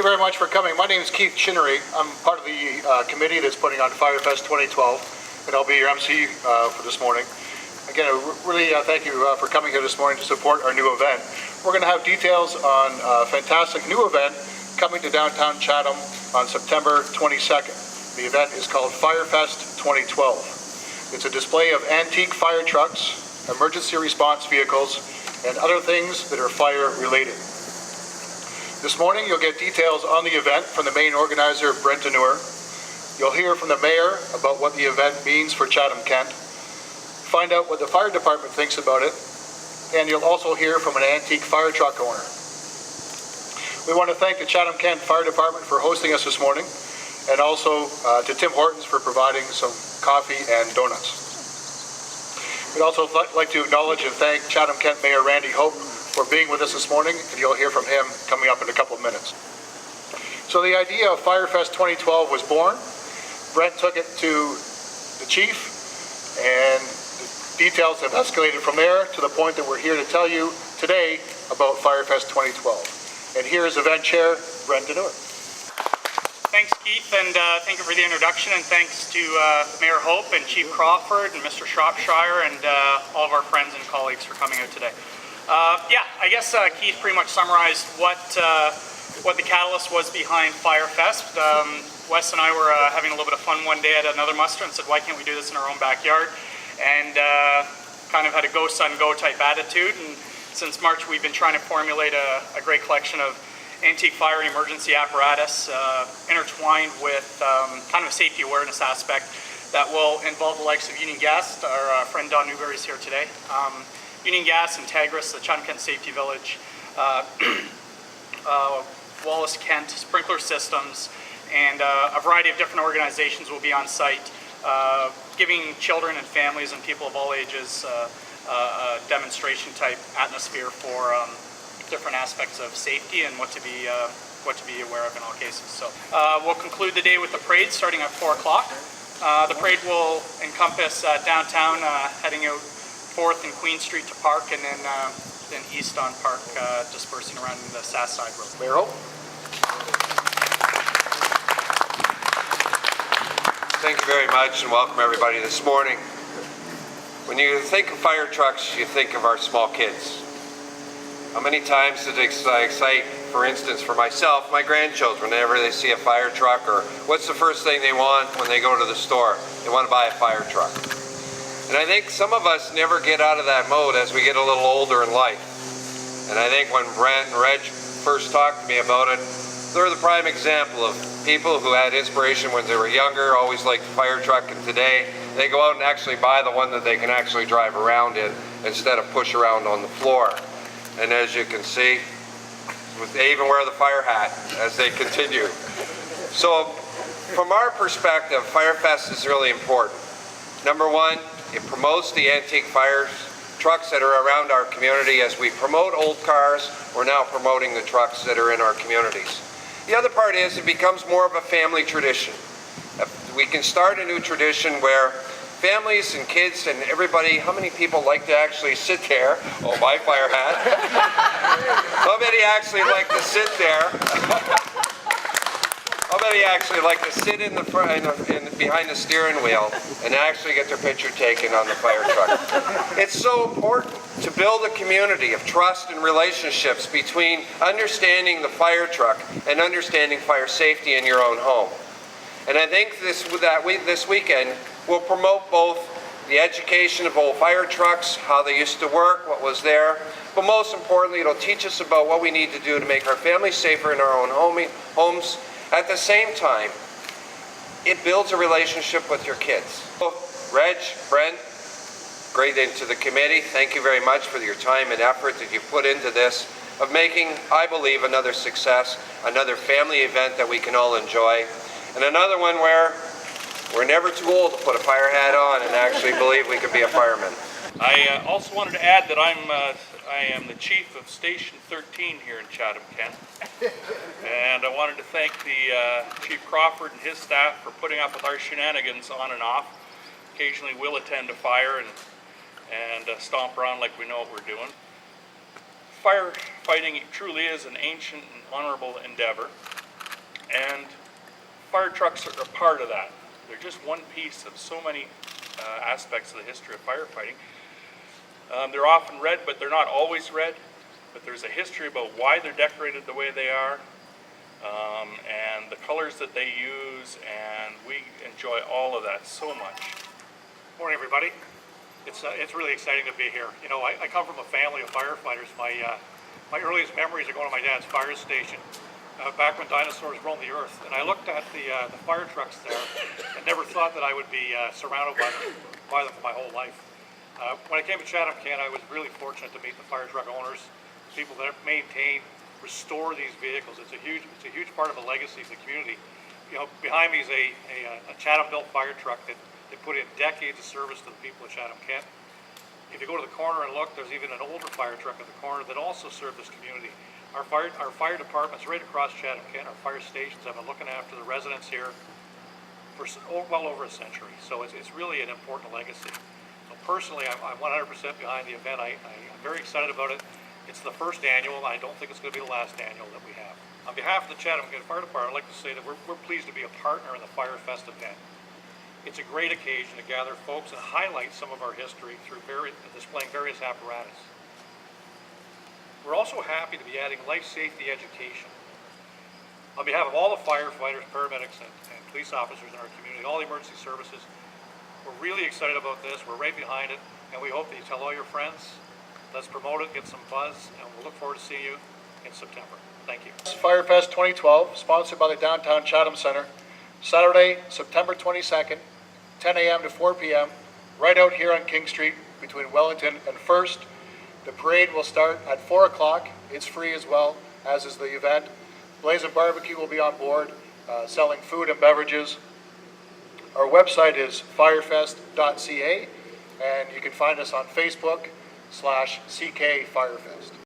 very much for coming. My name is Keith Chinnery. I'm part of the committee that's putting on Firefest 2012, and I'll be your MC for this morning. Again, really thank you for coming here this morning to support our new event. We're going to have details on a fantastic new event coming to downtown Chatham on September 22nd. The event is called Firefest 2012. It's a display of antique fire trucks, emergency response vehicles, and other things that are fire related. This morning you'll get details on the event from the main organizer, Brent DeNure. You'll hear from the mayor about what the event means for Chatham-Kent, find out what the fire department thinks about it, and you'll also hear from an antique fire truck owner. We want to thank the Chatham-Kent Fire Department for hosting us this morning, and also to Tim Hortons for providing some coffee and donuts. We'd also like to acknowledge and thank Chatham-Kent Mayor Randy Hope for being with us this morning, and you'll hear from him coming up in a couple of minutes. So the idea of Firefest 2012 was born. Brent took it to the chief, and the details have escalated from there to the point that we're here to tell you today about Firefest 2012. And here is event chair, Brent DeNure. Thanks, Keith, and thank you for the introduction, and thanks to Mayor Hope and Chief Crawford and Mr. Shropshire and all of our friends and colleagues for coming out today. I guess Keith pretty much summarized what the catalyst was behind Firefest. Wes and I were having a little bit of fun one day at another muster and said, why can't we do this in our own backyard? And kind of had a go son go type attitude, and since March we've been trying to formulate a great collection of antique fire and emergency apparatus intertwined with kind of a safety awareness aspect that will involve the likes of Union Gas. Our friend Don Newberry is here today. Union Gas, Integris, the Chatham-Kent Safety Village, Wallace Kent, sprinkler systems, and a variety of different organizations will be on site, giving children and families and people of all ages a demonstration type atmosphere for different aspects of safety and what to be aware of in all cases. So we'll conclude the day with the parade starting at 4 o'clock. The parade will encompass downtown, heading out 4th and Queen Street to Park, and then east on Park, dispersing around the South Side Road. Mayor Hope. Thank you very much, and welcome everybody this morning. When you think of fire trucks, you think of our small kids. How many times did it excite, for instance, for myself, my grandchildren, whenever they see a fire truck, or what's the first thing they want when they go to the store? They want to buy a fire truck. And I think some of us never get out of that mode as we get a little older in life. And I think when Brent and Reg first talked to me about it, they're the prime example of people who had inspiration when they were younger, always liked the fire truck, and today they go out and actually buy the one that they can actually drive around in instead of push around on the floor. And as you can see, they even wear the fire hat as they continue. So from our perspective, Firefest is really important. Number one, it promotes the antique fire trucks that are around our community. As we promote old cars, we're now promoting the trucks that are in our communities. The other part is it becomes more of a family tradition. We can start a new tradition where families and kids and everybody, how many people like to actually sit there? Oh, my fire hat. How many actually like to sit there? How many actually like to sit in the front, behind the steering wheel and actually get their picture taken on the fire truck? It's so important to build a community of trust and relationships between understanding the fire truck and understanding fire safety in your own home. And I think this weekend will promote both the education of old fire trucks, how they used to work, what was there, but most importantly, it'll teach us about what we need to do to make our families safer in our own homes. At the same time, it builds a relationship with your kids. So, Reg, Brent, great into the committee. Thank you very much for your time and effort that you put into this, of making, I believe, another success, another family event that we can all enjoy, and another one where we're never too old to put a fire hat on and actually believe we can be a fireman. I also wanted to add that I am the chief of Station 13 here in Chatham-Kent, and I wanted to thank the Chief Crawford and his staff for putting up with our shenanigans on and off. Occasionally we'll attend a fire and stomp around like we know what we're doing. Firefighting truly is an ancient and honorable endeavor. And fire trucks are a part of that. They're just one piece of so many aspects of the history of firefighting. They're often read, but they're not always read. But there's a history about why they're decorated the way they are, and the colors that they use, and we enjoy all of that so much. Morning, everybody. It's really exciting to be here. You know, I come from a family of firefighters. My earliest memories are going to my dad's fire station back when dinosaurs roamed the earth. And I looked at the fire trucks there and never thought that I would be surrounded by them for my whole life. When I came to Chatham-Kent, I was really fortunate to meet the fire truck owners, people that maintain, restore these vehicles. It's a huge part of the legacy of the community. You know, behind me is a Chatham-built fire truck that put in decades of service to the people of Chatham-Kent. If you go to the corner and look, there's even an older fire truck at the corner that also served this community. Our fire departments right across Chatham-Kent, our fire stations have been looking after the residents here for well over a century. So it's really an important legacy. So personally, I'm 100% behind the event. I'm very excited about it. It's the first annual. I don't think it's going to be the last annual that we have. On behalf of the Chatham-Kent Fire Department, I'd like to say that we're pleased to be a partner in the Fire Fest event. It's a great occasion to gather folks and highlight some of our history through displaying various apparatus. We're also happy to be adding life safety education. On behalf of all the firefighters, paramedics, and police officers in our community, all the emergency services, we're really excited about this. We're right behind it, and we hope that you tell all your friends. Let's promote it, get some buzz, and we'll look forward to seeing you in September. Thank you. Firefest 2012, sponsored by the Downtown Chatham Center, Saturday, September 22nd, 10 a.m. to 4 p.m., right out here on King Street between Wellington and First. The parade will start at 4 o'clock. It's free as well, as is the event. Blazing Barbecue will be on board, selling food and beverages. Our website is firefest.ca, and you can find us on Facebook /CK Firefest.